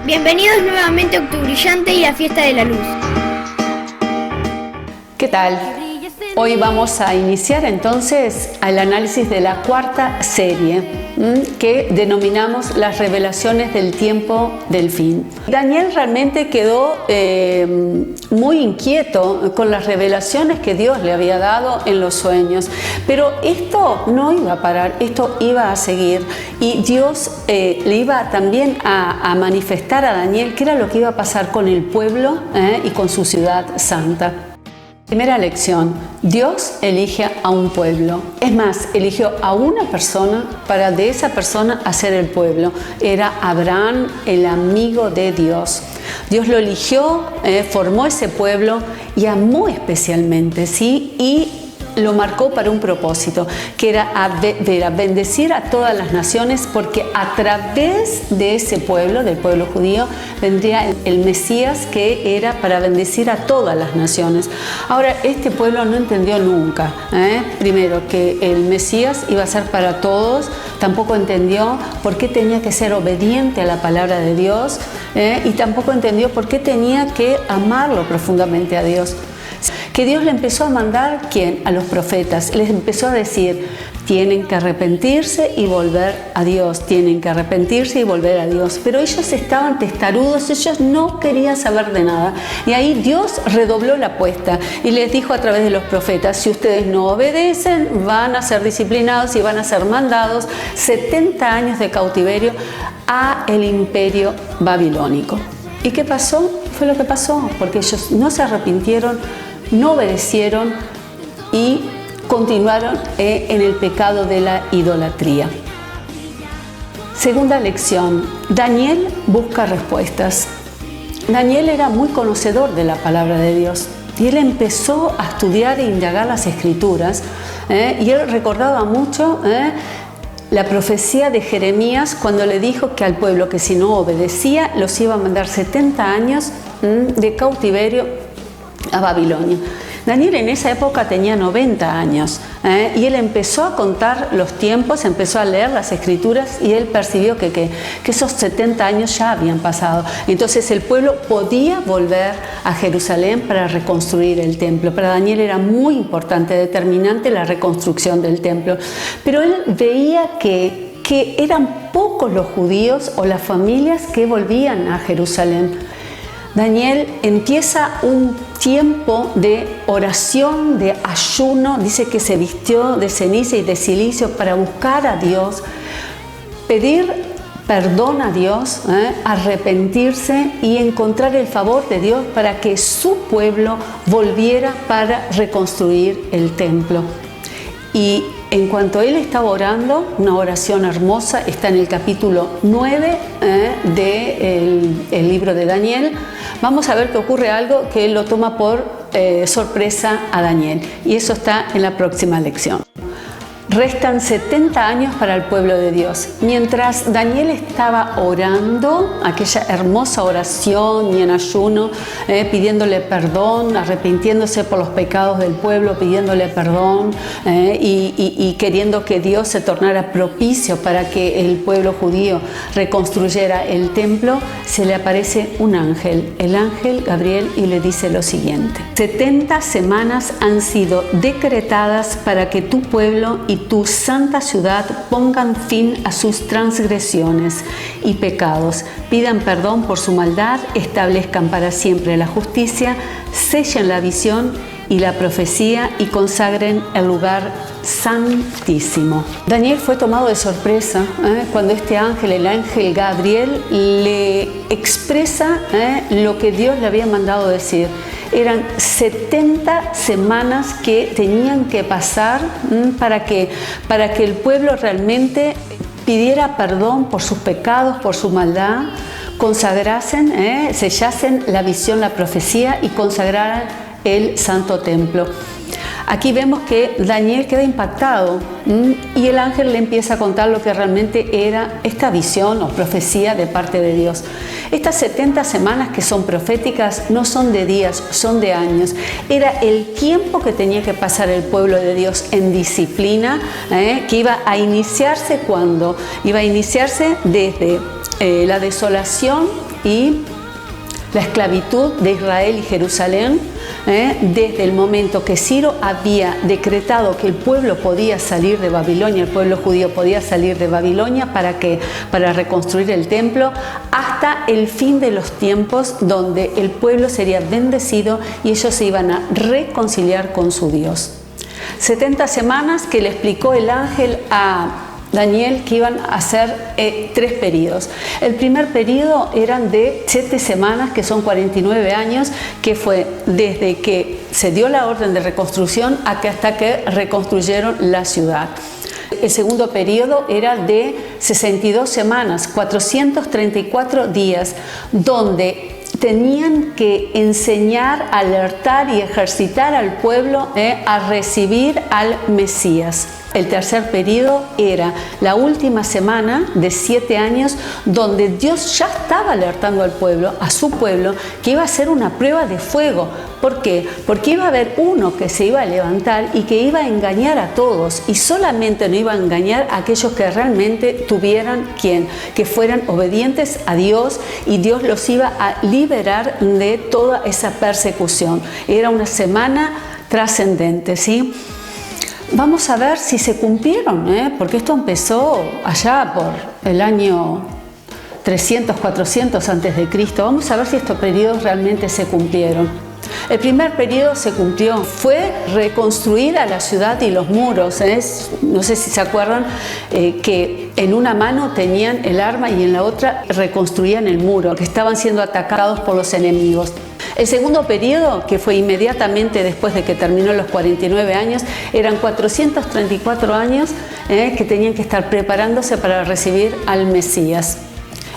Bienvenidos nuevamente a Octubrillante y la Fiesta de la Luz. ¿Qué tal? Hoy vamos a iniciar entonces el análisis de la cuarta serie que denominamos las revelaciones del tiempo del fin. Daniel realmente quedó muy inquieto con las revelaciones que Dios le había dado en los sueños, pero esto no iba a parar, esto iba a seguir y Dios le iba también a manifestar a Daniel qué era lo que iba a pasar con el pueblo y con su ciudad santa. Primera lección, Dios elige a un pueblo. Es más, eligió a una persona para de esa persona hacer el pueblo. Era Abraham, el amigo de Dios. Dios lo eligió, formó ese pueblo y amó especialmente, ¿sí? Y lo marcó para un propósito, que era bendecir a todas las naciones, porque a través de ese pueblo, del pueblo judío, vendría el Mesías, que era para bendecir a todas las naciones. Ahora, este pueblo no entendió nunca, primero, que el Mesías iba a ser para todos, tampoco entendió por qué tenía que ser obediente a la palabra de Dios, y tampoco entendió por qué tenía que amarlo profundamente a Dios. Que Dios le empezó a mandar, ¿quién? A los profetas. Les empezó a decir, tienen que arrepentirse y volver a Dios, tienen que arrepentirse y volver a Dios. Pero ellos estaban testarudos, ellos no querían saber de nada. Y ahí Dios redobló la apuesta y les dijo a través de los profetas, si ustedes no obedecen, van a ser disciplinados y van a ser mandados 70 años de cautiverio a el imperio babilónico. ¿Y qué pasó? Fue lo que pasó, porque ellos no se arrepintieron, no obedecieron y continuaron en el pecado de la idolatría. Segunda lección, Daniel busca respuestas. Daniel era muy conocedor de la palabra de Dios y él empezó a estudiar e indagar las escrituras y él recordaba mucho la profecía de Jeremías cuando le dijo que al pueblo que si no obedecía los iba a mandar 70 años de cautiverio a Babilonia. Daniel en esa época tenía 90 años y él empezó a contar los tiempos, empezó a leer las escrituras y él percibió que esos 70 años ya habían pasado. Entonces el pueblo podía volver a Jerusalén para reconstruir el templo. Para Daniel era muy importante, determinante la reconstrucción del templo. Pero él veía que eran pocos los judíos o las familias que volvían a Jerusalén. Daniel empieza un tiempo de oración, de ayuno, dice que se vistió de ceniza y de cilicio para buscar a Dios, pedir perdón a Dios, arrepentirse y encontrar el favor de Dios para que su pueblo volviera para reconstruir el templo. Y en cuanto él estaba orando, una oración hermosa, está en el capítulo 9 del libro de Daniel, vamos a ver que ocurre algo que él lo toma por sorpresa a Daniel. Y eso está en la próxima lección. Restan 70 años para el pueblo de Dios. Mientras Daniel estaba orando, aquella hermosa oración y en ayuno, pidiéndole perdón, arrepintiéndose por los pecados del pueblo, pidiéndole perdón y queriendo que Dios se tornara propicio para que el pueblo judío reconstruyera el templo, se le aparece un ángel, el ángel Gabriel, y le dice lo siguiente: 70 semanas han sido decretadas para que tu pueblo y tu santa ciudad pongan fin a sus transgresiones y pecados, pidan perdón por su maldad, establezcan para siempre la justicia, sellen la visión y la profecía y consagren el lugar santísimo. Daniel fue tomado de sorpresa cuando este ángel, el ángel Gabriel, le expresa lo que Dios le había mandado decir. Eran 70 semanas que tenían que pasar para que el pueblo realmente pidiera perdón por sus pecados, por su maldad, consagrasen, sellasen la visión, la profecía y consagraran el santo templo. Aquí vemos que Daniel queda impactado y el ángel le empieza a contar lo que realmente era esta visión o profecía de parte de Dios. Estas 70 semanas que son proféticas no son de días, son de años. Era el tiempo que tenía que pasar el pueblo de Dios en disciplina, que iba a iniciarse ¿cuándo? Iba a iniciarse desde la desolación y la esclavitud de Israel y Jerusalén, desde el momento que Ciro había decretado que el pueblo podía salir de Babilonia, el pueblo judío podía salir de Babilonia, ¿para qué? Para reconstruir el templo, hasta el fin de los tiempos, donde el pueblo sería bendecido y ellos se iban a reconciliar con su Dios. 70 semanas que le explicó el ángel a Daniel que iban a ser 3 periodos. El primer periodo eran de 7 semanas, que son 49 años, que fue desde que se dio la orden de reconstrucción hasta que reconstruyeron la ciudad. El segundo periodo era de 62 semanas, 434 días, donde tenían que enseñar, alertar y ejercitar al pueblo a recibir al Mesías. El tercer periodo era la última semana de 7 años, donde Dios ya estaba alertando al pueblo, a su pueblo, que iba a ser una prueba de fuego. ¿Por qué? Porque iba a haber uno que se iba a levantar y que iba a engañar a todos, y solamente no iba a engañar a aquellos que realmente tuvieran que fueran obedientes a Dios, y Dios los iba a liberar de toda esa persecución. Era una semana trascendente, ¿sí? Vamos a ver si se cumplieron, porque esto empezó allá por el año 300, 400 antes de Cristo. Vamos a ver si estos periodos realmente se cumplieron. El primer periodo se cumplió, fue reconstruida la ciudad y los muros. No sé si se acuerdan que en una mano tenían el arma y en la otra reconstruían el muro, que estaban siendo atacados por los enemigos. El segundo periodo, que fue inmediatamente después de que terminó los 49 años, eran 434 años que tenían que estar preparándose para recibir al Mesías.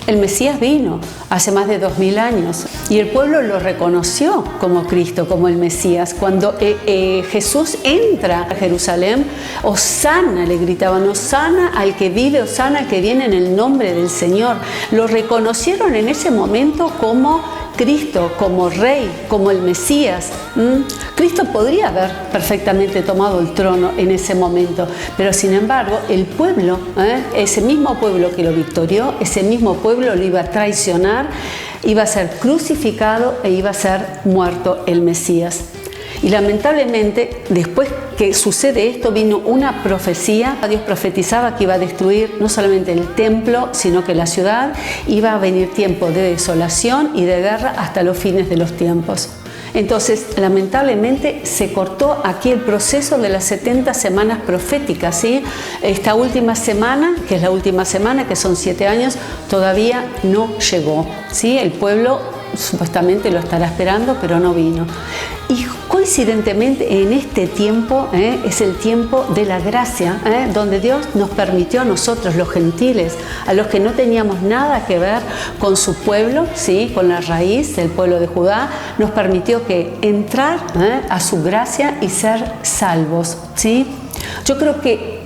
El Mesías vino hace más de 2000 años y el pueblo lo reconoció como Cristo, como el Mesías. Cuando Jesús entra a Jerusalén, Hosana, le gritaban, Hosana al que vive, Hosana al que viene en el nombre del Señor. Lo reconocieron en ese momento como Cristo, como Rey, como el Mesías. Cristo podría haber perfectamente tomado el trono en ese momento, pero sin embargo el pueblo, ese mismo pueblo que lo victorió, ese mismo pueblo lo iba a traicionar, iba a ser crucificado e iba a ser muerto el Mesías. Y lamentablemente, después que sucede esto, vino una profecía. Dios profetizaba que iba a destruir no solamente el templo, sino que la ciudad. Iba a venir tiempo de desolación y de guerra hasta los fines de los tiempos. Entonces, lamentablemente, se cortó aquí el proceso de las 70 semanas proféticas, ¿sí? Esta última semana, que es la última semana, que son 7 años, todavía no llegó, ¿sí? El pueblo supuestamente lo estará esperando, pero no vino. Y coincidentemente en este tiempo es el tiempo de la gracia, donde Dios nos permitió a nosotros, los gentiles, a los que no teníamos nada que ver con su pueblo, ¿sí? Con la raíz del pueblo de Judá, nos permitió que entrar a su gracia y ser salvos, ¿sí? Yo creo que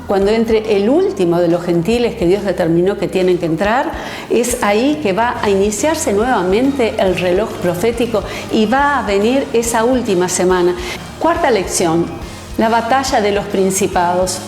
cuando entre el último de los gentiles que Dios determinó que tienen que entrar, es ahí que va a iniciarse nuevamente el reloj profético y va a venir esa última semana. Cuarta lección, la batalla de los principados.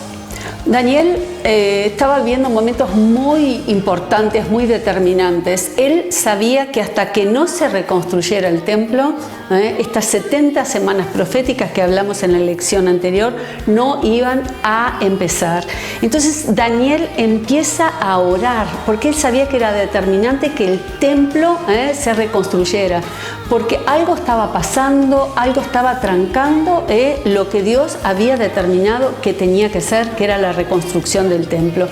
Daniel estaba viviendo momentos muy importantes, muy determinantes. Él sabía que hasta que no se reconstruyera el templo, estas 70 semanas proféticas que hablamos en la lección anterior no iban a empezar. Entonces Daniel empieza a orar, porque él sabía que era determinante que el templo se reconstruyera, porque algo estaba pasando, algo estaba trancando lo que Dios había determinado que tenía que ser, que era la reconstrucción del templo.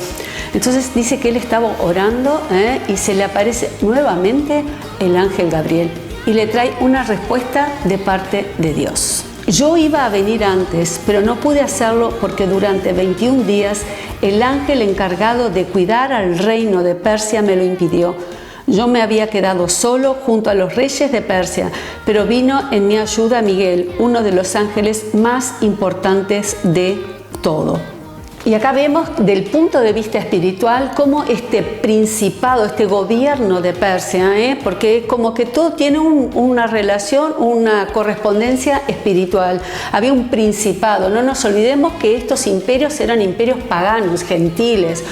Entonces dice que él estaba orando y se le aparece nuevamente el ángel Gabriel y le trae una respuesta de parte de Dios. Yo iba a venir antes, pero no pude hacerlo porque durante 21 días el ángel encargado de cuidar al reino de Persia me lo impidió. Yo me había quedado solo junto a los reyes de Persia, pero vino en mi ayuda Miguel, uno de los ángeles más importantes de todo. Y acá vemos del punto de vista espiritual cómo este principado, este gobierno de Persia, porque como que todo tiene una relación, una correspondencia espiritual. Había un principado, no nos olvidemos que estos imperios eran imperios paganos, gentiles,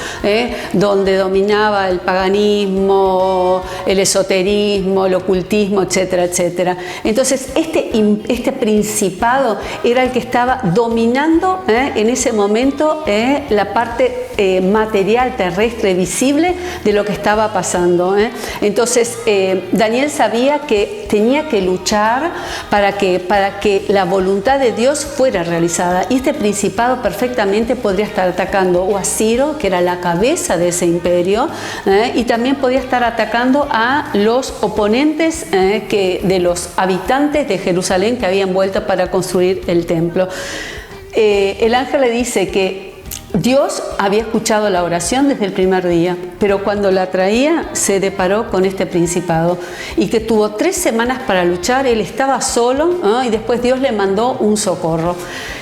donde dominaba el paganismo, el esoterismo, el ocultismo, etcétera, etcétera. Entonces este principado era el que estaba dominando en ese momento la parte material, terrestre, visible de lo que estaba pasando. Entonces Daniel sabía que tenía que luchar para que la voluntad de Dios fuera realizada, y este principado perfectamente podría estar atacando o a Ciro, que era la cabeza de ese imperio, y también podía estar atacando a los oponentes de los habitantes de Jerusalén que habían vuelto para construir el templo. El ángel le dice que Dios había escuchado la oración desde el primer día, pero cuando la traía se deparó con este principado y que tuvo 3 semanas para luchar. Él estaba solo, y después Dios le mandó un socorro.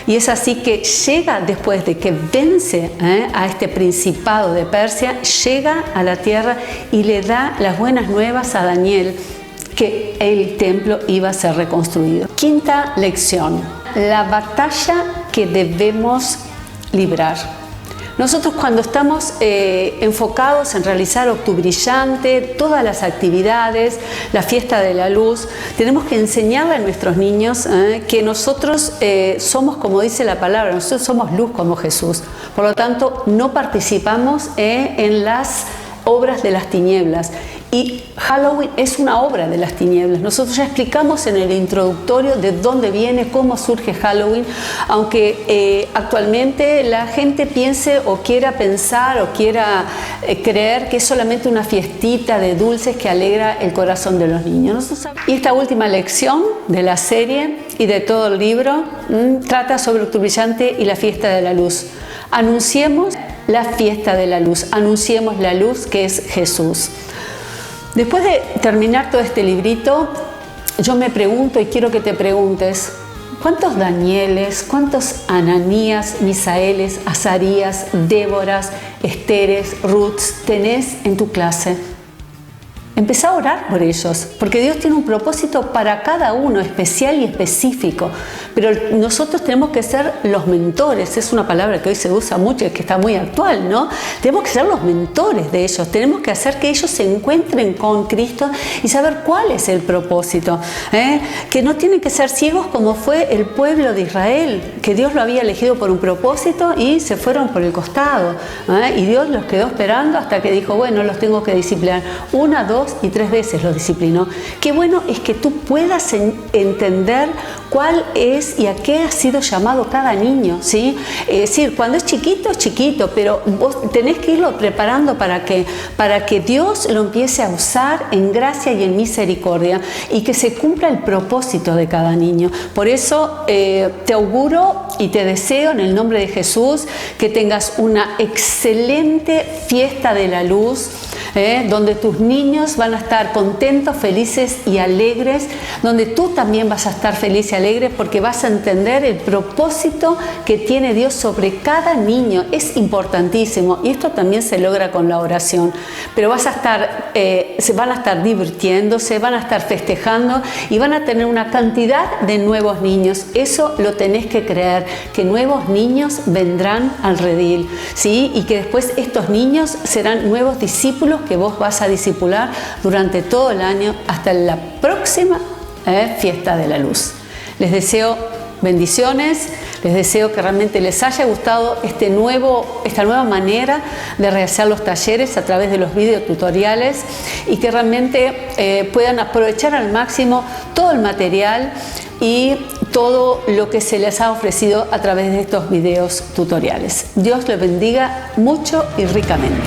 Y es así que llega, después de que vence a este principado de Persia, llega a la tierra y le da las buenas nuevas a Daniel, que el templo iba a ser reconstruido. Quinta lección: la batalla que debemos librar. Nosotros, cuando estamos enfocados en realizar Octubrillante, todas las actividades, la fiesta de la luz, tenemos que enseñarle a nuestros niños que nosotros somos, como dice la palabra, nosotros somos luz como Jesús. Por lo tanto, no participamos en las obras de las tinieblas. Y Halloween es una obra de las tinieblas. Nosotros ya explicamos en el introductorio de dónde viene, cómo surge Halloween, aunque actualmente la gente piense o quiera pensar o quiera creer que es solamente una fiestita de dulces que alegra el corazón de los niños. Y esta última lección de la serie y de todo el libro trata sobre Octubrillante y la fiesta de la luz. Anunciemos la fiesta de la luz, anunciemos la luz que es Jesús. Después de terminar todo este librito, yo me pregunto y quiero que te preguntes: ¿cuántos Danieles, cuántos Ananías, Misaeles, Azarías, Déboras, Esteres, Ruths tenés en tu clase? Empezá a orar por ellos, porque Dios tiene un propósito para cada uno, especial y específico. Pero nosotros tenemos que ser los mentores. Es una palabra que hoy se usa mucho y que está muy actual, ¿no? Tenemos que ser los mentores de ellos. Tenemos que hacer que ellos se encuentren con Cristo y saber cuál es el propósito. Que no tienen que ser ciegos como fue el pueblo de Israel, que Dios lo había elegido por un propósito y se fueron por el costado. Y Dios los quedó esperando hasta que dijo: bueno, los tengo que disciplinar. 1, 2 y 3 veces los disciplinó. Qué bueno es que tú puedas entender cuál es y a qué ha sido llamado cada niño, ¿sí? Es decir, cuando es chiquito, pero vos tenés que irlo preparando para que Dios lo empiece a usar en gracia y en misericordia, y que se cumpla el propósito de cada niño. Por eso te auguro y te deseo en el nombre de Jesús que tengas una excelente fiesta de la luz, donde tus niños van a estar contentos, felices y alegres, donde tú también vas a estar feliz y alegre, porque vas a entender el propósito que tiene Dios sobre cada niño. Es importantísimo, y esto también se logra con la oración. Pero se van a estar divirtiéndose, van a estar festejando y van a tener una cantidad de nuevos niños. Eso lo tenés que creer, que nuevos niños vendrán al redil, ¿sí? Y que después estos niños serán nuevos discípulos que vos vas a discipular durante todo el año hasta la próxima fiesta de la luz. Les deseo bendiciones, les deseo que realmente les haya gustado esta nueva manera de realizar los talleres a través de los videotutoriales, y que realmente puedan aprovechar al máximo todo el material y todo lo que se les ha ofrecido a través de estos videos tutoriales. Dios les bendiga mucho y ricamente.